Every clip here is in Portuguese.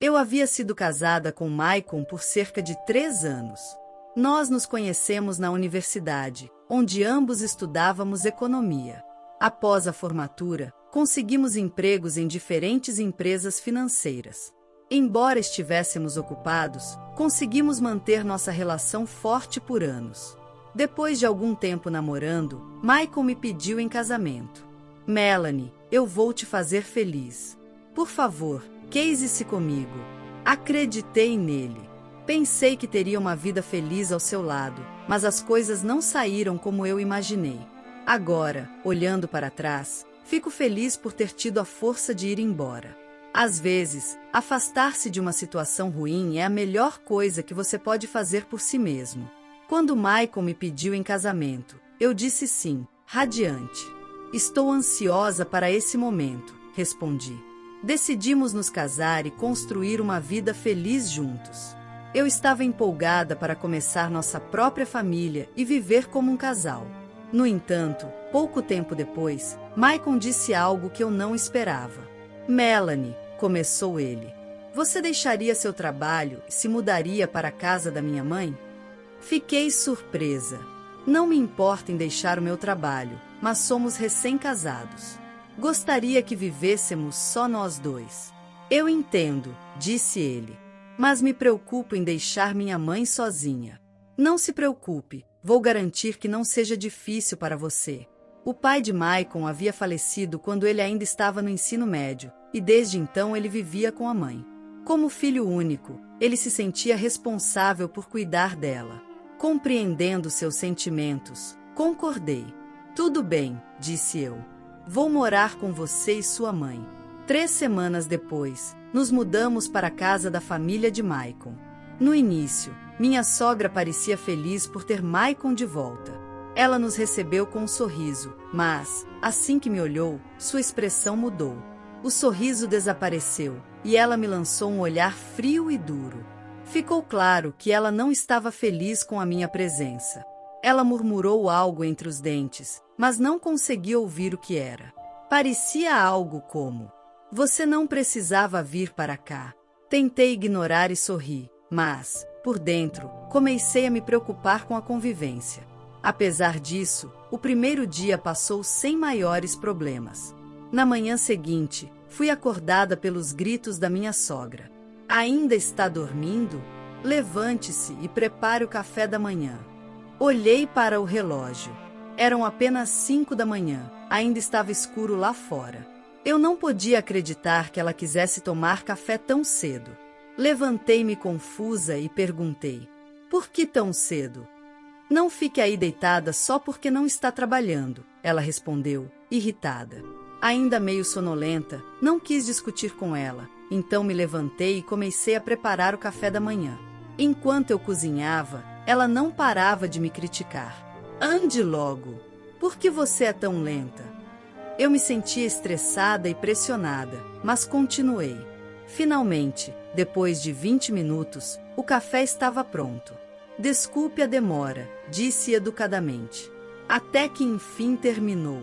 Eu havia sido casada com Maicon por cerca de 3 anos. Nós nos conhecemos na universidade, onde ambos estudávamos economia. Após a formatura, conseguimos empregos em diferentes empresas financeiras. Embora estivéssemos ocupados, conseguimos manter nossa relação forte por anos. Depois de algum tempo namorando, Maicon me pediu em casamento. Melanie, eu vou te fazer feliz. Por favor, case-se comigo. Acreditei nele. Pensei que teria uma vida feliz ao seu lado, mas as coisas não saíram como eu imaginei. Agora, olhando para trás, fico feliz por ter tido a força de ir embora. Às vezes, afastar-se de uma situação ruim é a melhor coisa que você pode fazer por si mesmo. Quando Maicon me pediu em casamento, eu disse sim, radiante. Estou ansiosa para esse momento, respondi. Decidimos nos casar e construir uma vida feliz juntos. Eu estava empolgada para começar nossa própria família e viver como um casal. No entanto, pouco tempo depois, Maicon disse algo que eu não esperava. Melanie, começou ele. Você deixaria seu trabalho e se mudaria para a casa da minha mãe? Fiquei surpresa. Não me importa em deixar o meu trabalho, mas somos recém-casados. Gostaria que vivêssemos só nós dois. Eu entendo, disse ele. Mas me preocupo em deixar minha mãe sozinha. Não se preocupe, vou garantir que não seja difícil para você. O pai de Maicon havia falecido quando ele ainda estava no ensino médio, e desde então ele vivia com a mãe. Como filho único, ele se sentia responsável por cuidar dela. Compreendendo seus sentimentos, concordei. Tudo bem, disse eu. Vou morar com você e sua mãe. 3 semanas depois, nos mudamos para a casa da família de Maicon. No início, minha sogra parecia feliz por ter Maicon de volta. Ela nos recebeu com um sorriso, mas, assim que me olhou, sua expressão mudou. O sorriso desapareceu, e ela me lançou um olhar frio e duro. Ficou claro que ela não estava feliz com a minha presença. Ela murmurou algo entre os dentes, mas não consegui ouvir o que era. Parecia algo como: você não precisava vir para cá. Tentei ignorar e sorrir, mas, por dentro, comecei a me preocupar com a convivência. Apesar disso, o primeiro dia passou sem maiores problemas. Na manhã seguinte, fui acordada pelos gritos da minha sogra. Ainda está dormindo? Levante-se e prepare o café da manhã. Olhei para o relógio. Eram apenas 5 da manhã, ainda estava escuro lá fora. Eu não podia acreditar que ela quisesse tomar café tão cedo. Levantei-me confusa e perguntei: por que tão cedo? Não fique aí deitada só porque não está trabalhando, ela respondeu, irritada. Ainda meio sonolenta, não quis discutir com ela, então me levantei e comecei a preparar o café da manhã. Enquanto eu cozinhava, ela não parava de me criticar. Ande logo! Por que você é tão lenta? Eu me sentia estressada e pressionada, mas continuei. Finalmente, depois de 20 minutos, o café estava pronto. Desculpe a demora, disse educadamente. Até que enfim terminou.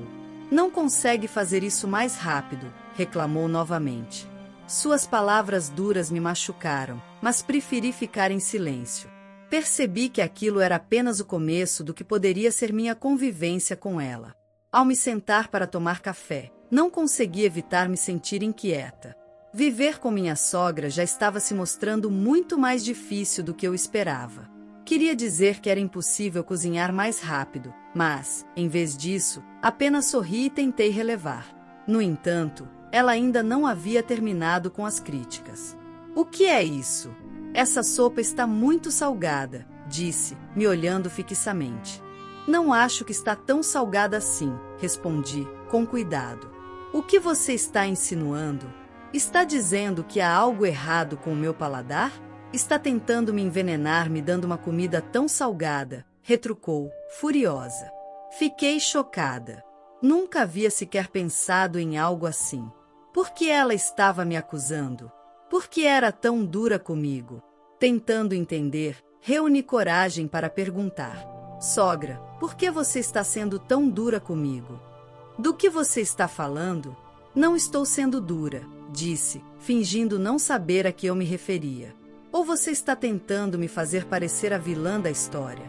Não consegue fazer isso mais rápido, reclamou novamente. Suas palavras duras me machucaram, mas preferi ficar em silêncio. Percebi que aquilo era apenas o começo do que poderia ser minha convivência com ela. Ao me sentar para tomar café, não consegui evitar me sentir inquieta. Viver com minha sogra já estava se mostrando muito mais difícil do que eu esperava. Queria dizer que era impossível cozinhar mais rápido, mas, em vez disso, apenas sorri e tentei relevar. No entanto, ela ainda não havia terminado com as críticas. O que é isso? Essa sopa está muito salgada, disse, me olhando fixamente. Não acho que está tão salgada assim, respondi, com cuidado. O que você está insinuando? Está dizendo que há algo errado com o meu paladar? Está tentando me envenenar me dando uma comida tão salgada, retrucou, furiosa. Fiquei chocada. Nunca havia sequer pensado em algo assim. Por que ela estava me acusando? Por que era tão dura comigo? Tentando entender, reuni coragem para perguntar. Sogra, por que você está sendo tão dura comigo? Do que você está falando? Não estou sendo dura. disse, fingindo não saber a que eu me referia. Ou você está tentando me fazer parecer a vilã da história?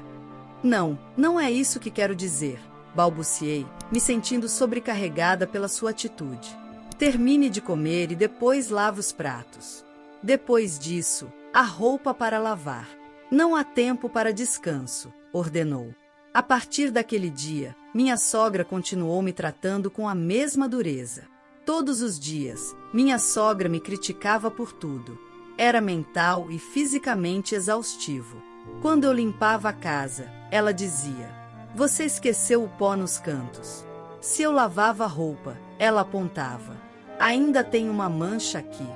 Não, não é isso que quero dizer, balbuciei, me sentindo sobrecarregada pela sua atitude. Termine de comer e depois lave os pratos. Depois disso, a roupa para lavar. Não há tempo para descanso, ordenou. A partir daquele dia, minha sogra continuou me tratando com a mesma dureza. Todos os dias, minha sogra me criticava por tudo. Era mental e fisicamente exaustivo. Quando eu limpava a casa, ela dizia: "Você esqueceu o pó nos cantos." Se eu lavava a roupa, ela apontava: "Ainda tem uma mancha aqui.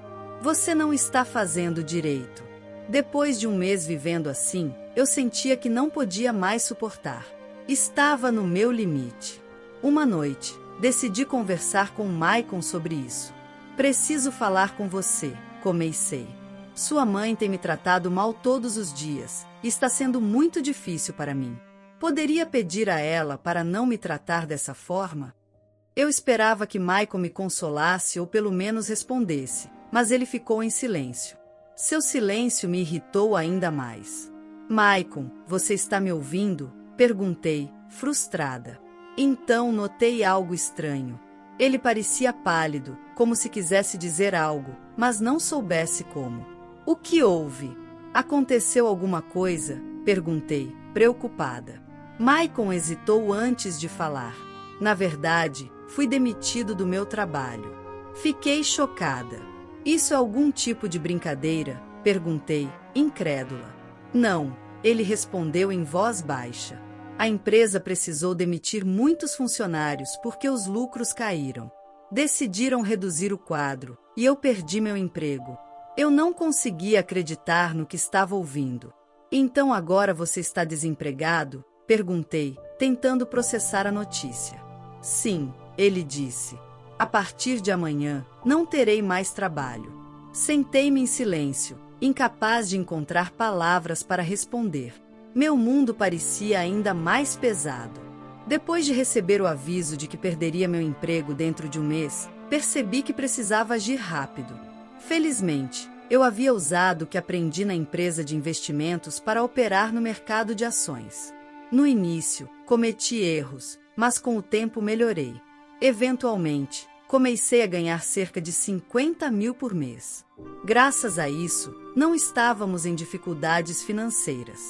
Você não está fazendo direito." Depois de um mês vivendo assim, eu sentia que não podia mais suportar. Estava no meu limite. Uma noite, decidi conversar com Maicon sobre isso. "Preciso falar com você", comecei. "Sua mãe tem me tratado mal todos os dias, e está sendo muito difícil para mim. Poderia pedir a ela para não me tratar dessa forma?" Eu esperava que Maicon me consolasse ou pelo menos respondesse, mas ele ficou em silêncio. Seu silêncio me irritou ainda mais. "Maicon, você está me ouvindo?" perguntei, frustrada. Então notei algo estranho. Ele parecia pálido, como se quisesse dizer algo, mas não soubesse como. "O que houve? Aconteceu alguma coisa?" perguntei, preocupada. Maicon hesitou antes de falar. "Na verdade, fui demitido do meu trabalho." Fiquei chocada. "Isso é algum tipo de brincadeira?" perguntei, incrédula. "Não", ele respondeu em voz baixa. "A empresa precisou demitir muitos funcionários porque os lucros caíram. Decidiram reduzir o quadro, e eu perdi meu emprego." Eu não conseguia acreditar no que estava ouvindo. "Então agora você está desempregado?" perguntei, tentando processar a notícia. "Sim", ele disse. "A partir de amanhã, não terei mais trabalho." Sentei-me em silêncio, incapaz de encontrar palavras para responder. Meu mundo parecia ainda mais pesado. Depois de receber o aviso de que perderia meu emprego dentro de um mês, percebi que precisava agir rápido. Felizmente, eu havia usado o que aprendi na empresa de investimentos para operar no mercado de ações. No início, cometi erros, mas com o tempo melhorei. Eventualmente, comecei a ganhar cerca de 50 mil por mês. Graças a isso, não estávamos em dificuldades financeiras.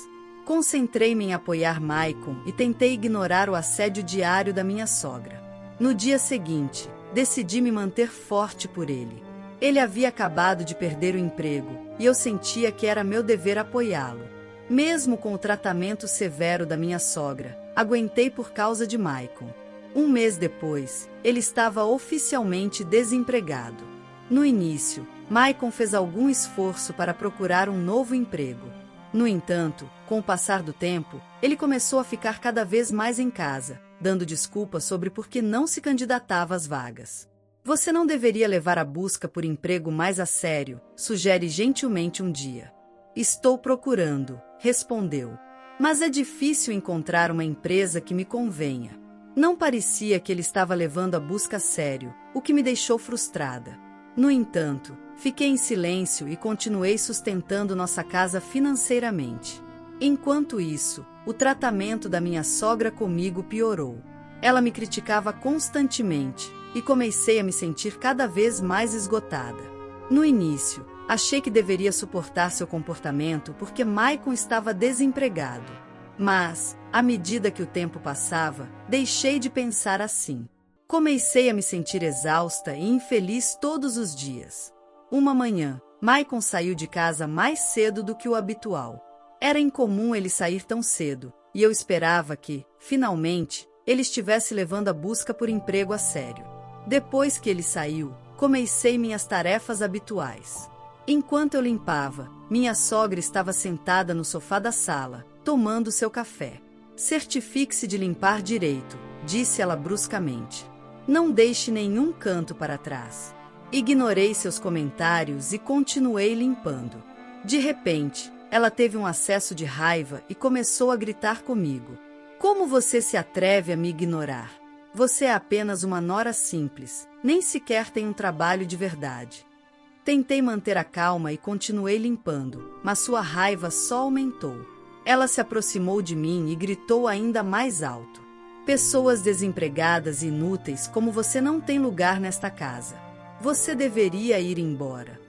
Concentrei-me em apoiar Maicon e tentei ignorar o assédio diário da minha sogra. No dia seguinte, decidi me manter forte por ele. Ele havia acabado de perder o emprego, e eu sentia que era meu dever apoiá-lo. Mesmo com o tratamento severo da minha sogra, aguentei por causa de Maicon. Um mês depois, ele estava oficialmente desempregado. No início, Maicon fez algum esforço para procurar um novo emprego. No entanto, com o passar do tempo, ele começou a ficar cada vez mais em casa, dando desculpas sobre por que não se candidatava às vagas. "Você não deveria levar a busca por emprego mais a sério", sugere gentilmente um dia. "Estou procurando", respondeu. "Mas é difícil encontrar uma empresa que me convenha." Não parecia que ele estava levando a busca a sério, o que me deixou frustrada. No entanto, fiquei em silêncio e continuei sustentando nossa casa financeiramente. Enquanto isso, o tratamento da minha sogra comigo piorou. Ela me criticava constantemente, e comecei a me sentir cada vez mais esgotada. No início, achei que deveria suportar seu comportamento porque Maicon estava desempregado. Mas, à medida que o tempo passava, deixei de pensar assim. Comecei a me sentir exausta e infeliz todos os dias. Uma manhã, Maicon saiu de casa mais cedo do que o habitual. Era incomum ele sair tão cedo, e eu esperava que, finalmente, ele estivesse levando a busca por emprego a sério. Depois que ele saiu, comecei minhas tarefas habituais. Enquanto eu limpava, minha sogra estava sentada no sofá da sala, tomando seu café. "Certifique-se de limpar direito", disse ela bruscamente. "Não deixe nenhum canto para trás." Ignorei seus comentários e continuei limpando. De repente, ela teve um acesso de raiva e começou a gritar comigo. "Como você se atreve a me ignorar?" Você é apenas uma nora simples, nem sequer tem um trabalho de verdade. Tentei manter a calma e continuei limpando, mas sua raiva só aumentou. Ela se aproximou de mim e gritou ainda mais alto. Pessoas desempregadas e inúteis como você não tem lugar nesta casa. Você deveria ir embora.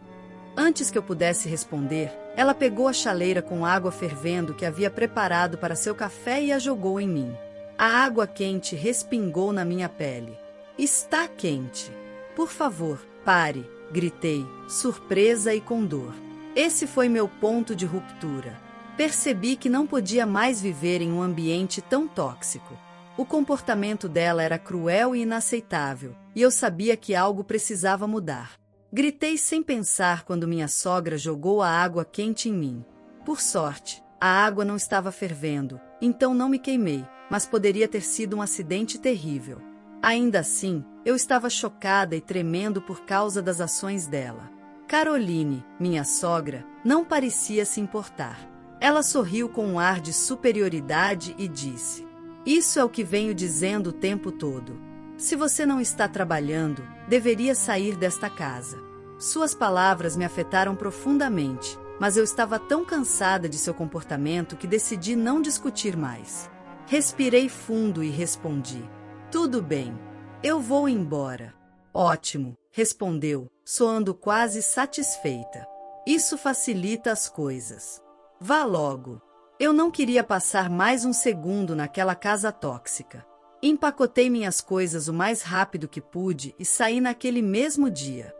Antes que eu pudesse responder, ela pegou a chaleira com água fervendo que havia preparado para seu café e a jogou em mim. A água quente respingou na minha pele. Está quente. Por favor, pare, gritei, surpresa e com dor. Esse foi meu ponto de ruptura. Percebi que não podia mais viver em um ambiente tão tóxico. O comportamento dela era cruel e inaceitável, e eu sabia que algo precisava mudar. Gritei sem pensar quando minha sogra jogou a água quente em mim. Por sorte, a água não estava fervendo, então não me queimei, mas poderia ter sido um acidente terrível. Ainda assim, eu estava chocada e tremendo por causa das ações dela. Caroline, minha sogra, não parecia se importar. Ela sorriu com um ar de superioridade e disse: "Isso é o que venho dizendo o tempo todo. Se você não está trabalhando, deveria sair desta casa." Suas palavras me afetaram profundamente, mas eu estava tão cansada de seu comportamento que decidi não discutir mais. Respirei fundo e respondi: "Tudo bem. Eu vou embora." "Ótimo", respondeu, soando quase satisfeita. "Isso facilita as coisas. Vá logo." Eu não queria passar mais um segundo naquela casa tóxica. Empacotei minhas coisas o mais rápido que pude e saí naquele mesmo dia.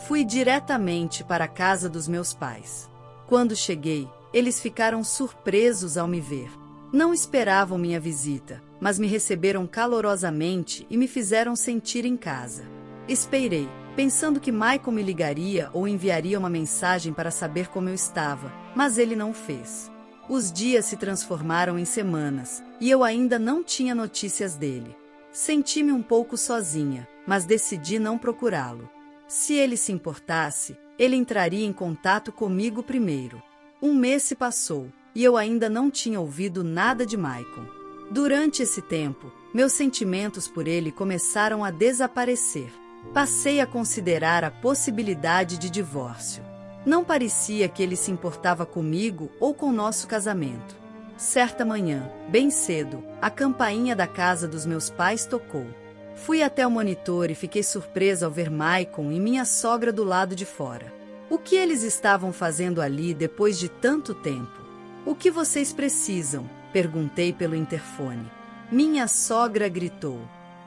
Fui diretamente para a casa dos meus pais. Quando cheguei, eles ficaram surpresos ao me ver. Não esperavam minha visita, mas me receberam calorosamente e me fizeram sentir em casa. Esperei, pensando que Michael me ligaria ou enviaria uma mensagem para saber como eu estava, mas ele não fez. Os dias se transformaram em semanas, e eu ainda não tinha notícias dele. Senti-me um pouco sozinha, mas decidi não procurá-lo. Se ele se importasse, ele entraria em contato comigo primeiro. Um mês se passou, e eu ainda não tinha ouvido nada de Michael. Durante esse tempo, meus sentimentos por ele começaram a desaparecer. Passei a considerar a possibilidade de divórcio. Não parecia que ele se importava comigo ou com nosso casamento. Certa manhã, bem cedo, a campainha da casa dos meus pais tocou. Fui até o monitor e fiquei surpresa ao ver Michael e minha sogra do lado de fora. O que eles estavam fazendo ali depois de tanto tempo? "O que vocês precisam?", perguntei pelo interfone. Minha sogra gritou: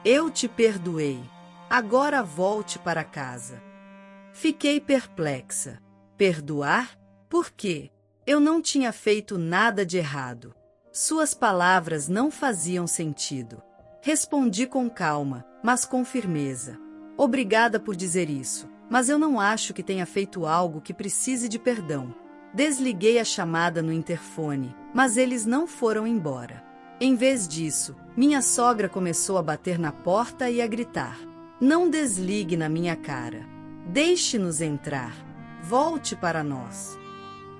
"Eu te perdoei. Agora volte para casa." Fiquei perplexa. Perdoar? Por quê? Eu não tinha feito nada de errado. Suas palavras não faziam sentido. Respondi com calma, mas com firmeza: "Obrigada por dizer isso, mas eu não acho que tenha feito algo que precise de perdão." Desliguei a chamada no interfone, mas eles não foram embora. Em vez disso, minha sogra começou a bater na porta e a gritar: "Não desligue na minha cara. Deixe-nos entrar. Volte para nós."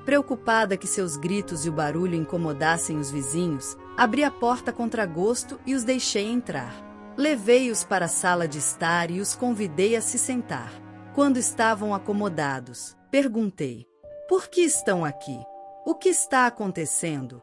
Preocupada que seus gritos e o barulho incomodassem os vizinhos, abri a porta contra gosto e os deixei entrar. Levei-os para a sala de estar e os convidei a se sentar. Quando estavam acomodados, perguntei: "Por que estão aqui? O que está acontecendo?"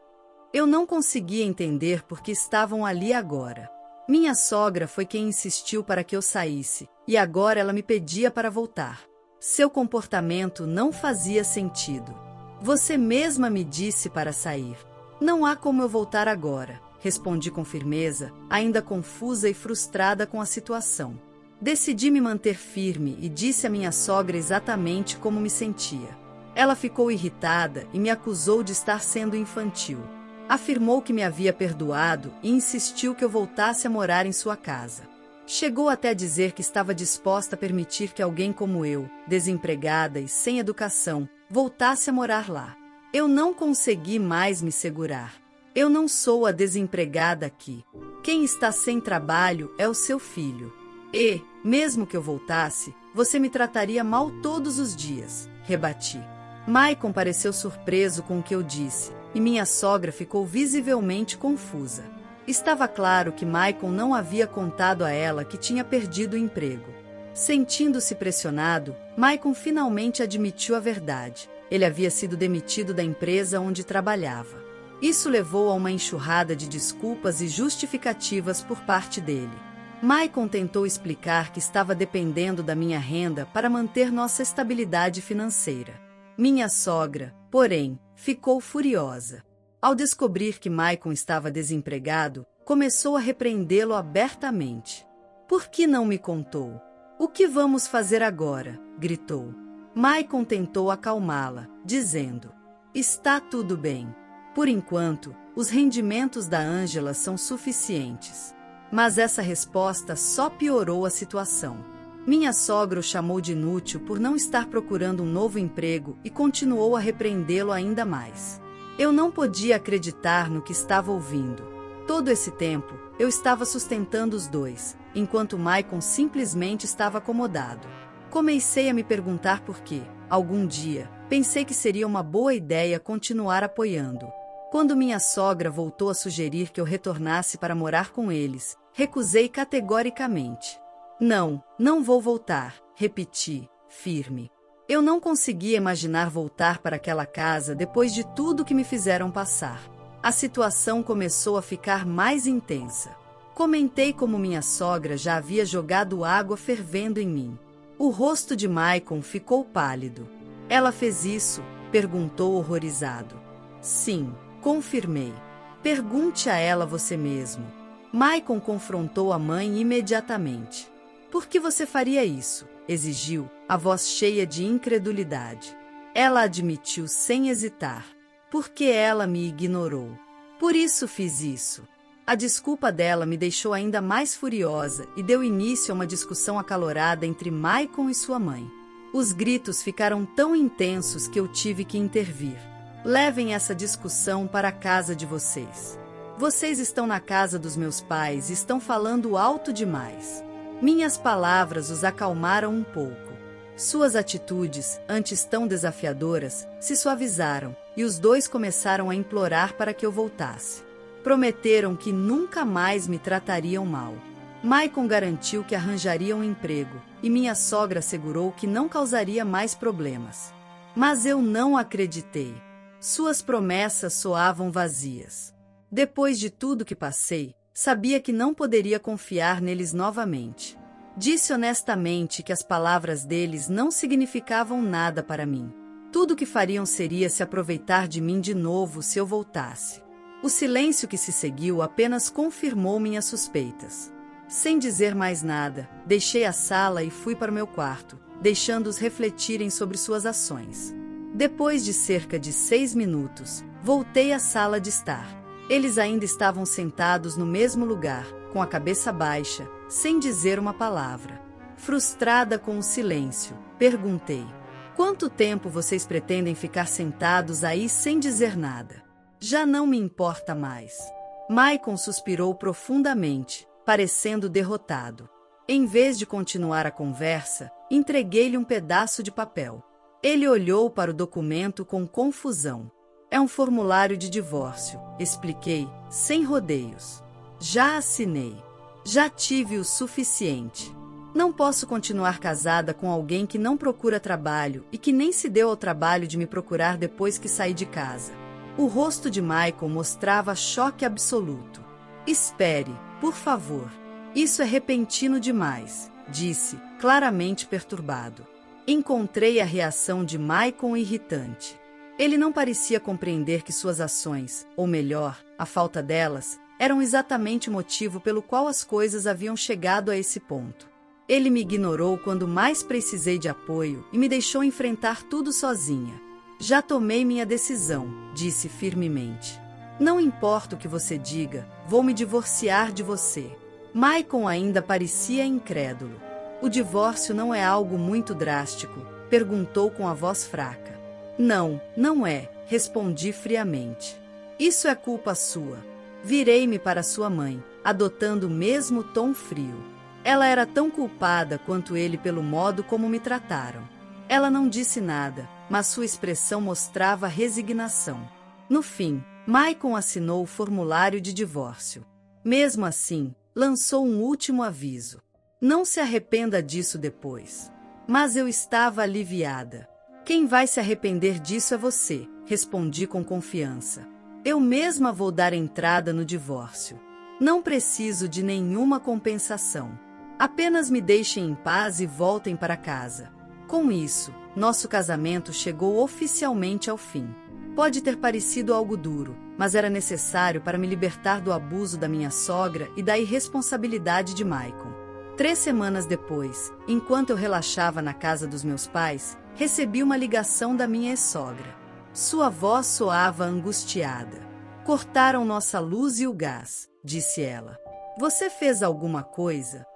Eu não conseguia entender por que estavam ali agora. Minha sogra foi quem insistiu para que eu saísse, e agora ela me pedia para voltar. Seu comportamento não fazia sentido. "Você mesma me disse para sair." "Não há como eu voltar agora", respondi com firmeza, ainda confusa e frustrada com a situação. Decidi me manter firme e disse à minha sogra exatamente como me sentia. Ela ficou irritada e me acusou de estar sendo infantil. Afirmou que me havia perdoado e insistiu que eu voltasse a morar em sua casa. Chegou até a dizer que estava disposta a permitir que alguém como eu, desempregada e sem educação, voltasse a morar lá. Eu não consegui mais me segurar. Eu não sou a desempregada aqui. Quem está sem trabalho é o seu filho. E, mesmo que eu voltasse, você me trataria mal todos os dias, rebati. Michael pareceu surpreso com o que eu disse, e minha sogra ficou visivelmente confusa. Estava claro que Maicon não havia contado a ela que tinha perdido o emprego. Sentindo-se pressionado, Maicon finalmente admitiu a verdade. Ele havia sido demitido da empresa onde trabalhava. Isso levou a uma enxurrada de desculpas e justificativas por parte dele. Maicon tentou explicar que estava dependendo da minha renda para manter nossa estabilidade financeira. Minha sogra, porém, ficou furiosa. Ao descobrir que Maicon estava desempregado, começou a repreendê-lo abertamente. "Por que não me contou? O que vamos fazer agora?" gritou. Maicon tentou acalmá-la, dizendo: "Está tudo bem. Por enquanto, os rendimentos da Ângela são suficientes." Mas essa resposta só piorou a situação. Minha sogra o chamou de inútil por não estar procurando um novo emprego e continuou a repreendê-lo ainda mais. Eu não podia acreditar no que estava ouvindo. Todo esse tempo, eu estava sustentando os dois, enquanto Maicon simplesmente estava acomodado. Comecei a me perguntar por quê. Algum dia, pensei que seria uma boa ideia continuar apoiando. Quando minha sogra voltou a sugerir que eu retornasse para morar com eles, recusei categoricamente. "Não, não vou voltar", repeti, firme. Eu não conseguia imaginar voltar para aquela casa depois de tudo que me fizeram passar. A situação começou a ficar mais intensa. Comentei como minha sogra já havia jogado água fervendo em mim. O rosto de Maicon ficou pálido. "Ela fez isso?" perguntou horrorizado. "Sim", confirmei. "Pergunte a ela você mesmo." Maicon confrontou a mãe imediatamente. "Por que você faria isso?" exigiu, a voz cheia de incredulidade. Ela admitiu sem hesitar. "Porque ela me ignorou. Por isso fiz isso." A desculpa dela me deixou ainda mais furiosa e deu início a uma discussão acalorada entre Maicon e sua mãe. Os gritos ficaram tão intensos que eu tive que intervir. "Levem essa discussão para a casa de vocês. Vocês estão na casa dos meus pais e estão falando alto demais." Minhas palavras os acalmaram um pouco. Suas atitudes, antes tão desafiadoras, se suavizaram, e os dois começaram a implorar para que eu voltasse. Prometeram que nunca mais me tratariam mal. Maicon garantiu que arranjaria um emprego, e minha sogra assegurou que não causaria mais problemas. Mas eu não acreditei. Suas promessas soavam vazias. Depois de tudo que passei, sabia que não poderia confiar neles novamente. Disse honestamente que as palavras deles não significavam nada para mim. Tudo o que fariam seria se aproveitar de mim de novo se eu voltasse. O silêncio que se seguiu apenas confirmou minhas suspeitas. Sem dizer mais nada, deixei a sala e fui para o meu quarto, deixando-os refletirem sobre suas ações. Depois de cerca de 6 minutos, voltei à sala de estar. Eles ainda estavam sentados no mesmo lugar, com a cabeça baixa, sem dizer uma palavra. Frustrada com o silêncio, perguntei: "Quanto tempo vocês pretendem ficar sentados aí sem dizer nada?" "Já não me importa mais." Maicon suspirou profundamente, parecendo derrotado. Em vez de continuar a conversa, entreguei-lhe um pedaço de papel. Ele olhou para o documento com confusão. "É um formulário de divórcio", expliquei, sem rodeios. "Já assinei. Já tive o suficiente. Não posso continuar casada com alguém que não procura trabalho e que nem se deu ao trabalho de me procurar depois que saí de casa." O rosto de Maicon mostrava choque absoluto. "Espere, por favor. Isso é repentino demais", disse, claramente perturbado. Encontrei a reação de Maicon irritante. Ele não parecia compreender que suas ações, ou melhor, a falta delas, eram exatamente o motivo pelo qual as coisas haviam chegado a esse ponto. Ele me ignorou quando mais precisei de apoio e me deixou enfrentar tudo sozinha. "Já tomei minha decisão", disse firmemente. "Não importa o que você diga, vou me divorciar de você." Maicon ainda parecia incrédulo. "O divórcio não é algo muito drástico?" perguntou com a voz fraca. "Não, não é", respondi friamente. "Isso é culpa sua." Virei-me para sua mãe, adotando o mesmo tom frio. Ela era tão culpada quanto ele pelo modo como me trataram. Ela não disse nada, mas sua expressão mostrava resignação. No fim, Maicon assinou o formulário de divórcio. Mesmo assim, lançou um último aviso. Não se arrependa disso depois. Mas eu estava aliviada. Quem vai se arrepender disso é você, respondi com confiança. Eu mesma vou dar entrada no divórcio. Não preciso de nenhuma compensação. Apenas me deixem em paz e voltem para casa. Com isso, nosso casamento chegou oficialmente ao fim. Pode ter parecido algo duro, mas era necessário para me libertar do abuso da minha sogra e da irresponsabilidade de Maicon. 3 semanas depois, enquanto eu relaxava na casa dos meus pais, recebi uma ligação da minha ex-sogra. Sua voz soava angustiada. Cortaram nossa luz e o gás, disse ela. Você fez alguma coisa?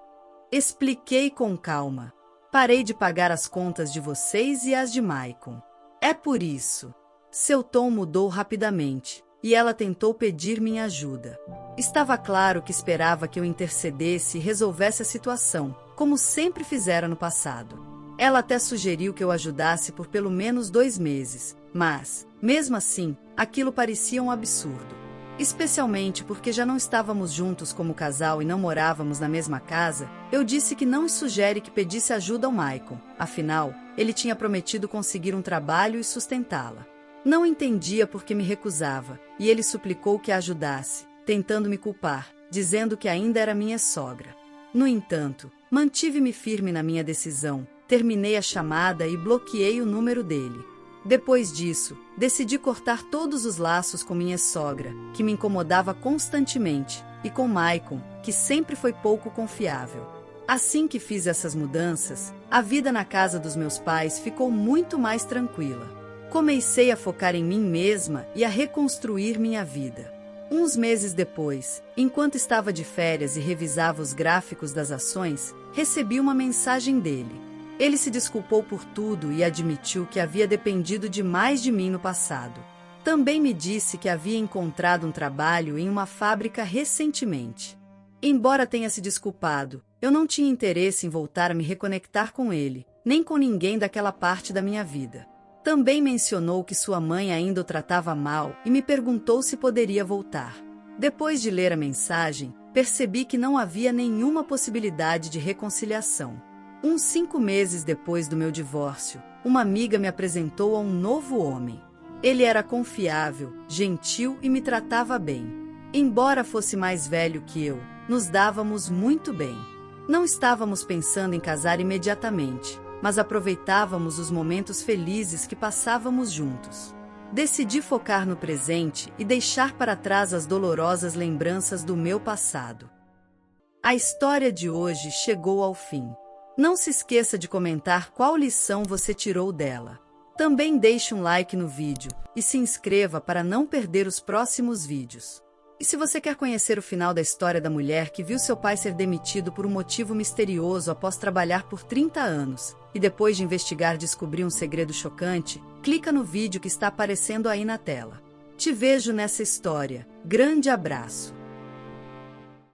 Expliquei com calma. Parei de pagar as contas de vocês e as de Maicon. É por isso. Seu tom mudou rapidamente, e ela tentou pedir minha ajuda. Estava claro que esperava que eu intercedesse e resolvesse a situação, como sempre fizera no passado. Ela até sugeriu que eu ajudasse por pelo menos 2 meses, mas, mesmo assim, aquilo parecia um absurdo. Especialmente porque já não estávamos juntos como casal e não morávamos na mesma casa, eu disse que não sugere que pedisse ajuda ao Maicon, afinal, ele tinha prometido conseguir um trabalho e sustentá-la. Não entendia por que me recusava, e ele suplicou que a ajudasse, tentando me culpar, dizendo que ainda era minha sogra. No entanto, mantive-me firme na minha decisão, terminei a chamada e bloqueei o número dele. Depois disso, decidi cortar todos os laços com minha sogra, que me incomodava constantemente, e com Maicon, que sempre foi pouco confiável. Assim que fiz essas mudanças, a vida na casa dos meus pais ficou muito mais tranquila. Comecei a focar em mim mesma e a reconstruir minha vida. Uns meses depois, enquanto estava de férias e revisava os gráficos das ações, recebi uma mensagem dele. Ele se desculpou por tudo e admitiu que havia dependido demais de mim no passado. Também me disse que havia encontrado um trabalho em uma fábrica recentemente. Embora tenha se desculpado, eu não tinha interesse em voltar a me reconectar com ele, nem com ninguém daquela parte da minha vida. Também mencionou que sua mãe ainda o tratava mal e me perguntou se poderia voltar. Depois de ler a mensagem, percebi que não havia nenhuma possibilidade de reconciliação. Uns 5 meses depois do meu divórcio, uma amiga me apresentou a um novo homem. Ele era confiável, gentil e me tratava bem. Embora fosse mais velho que eu, nos dávamos muito bem. Não estávamos pensando em casar imediatamente, mas aproveitávamos os momentos felizes que passávamos juntos. Decidi focar no presente e deixar para trás as dolorosas lembranças do meu passado. A história de hoje chegou ao fim. Não se esqueça de comentar qual lição você tirou dela. Também deixe um like no vídeo e se inscreva para não perder os próximos vídeos. E se você quer conhecer o final da história da mulher que viu seu pai ser demitido por um motivo misterioso após trabalhar por 30 anos, e depois de investigar descobrir um segredo chocante, clica no vídeo que está aparecendo aí na tela. Te vejo nessa história. Grande abraço!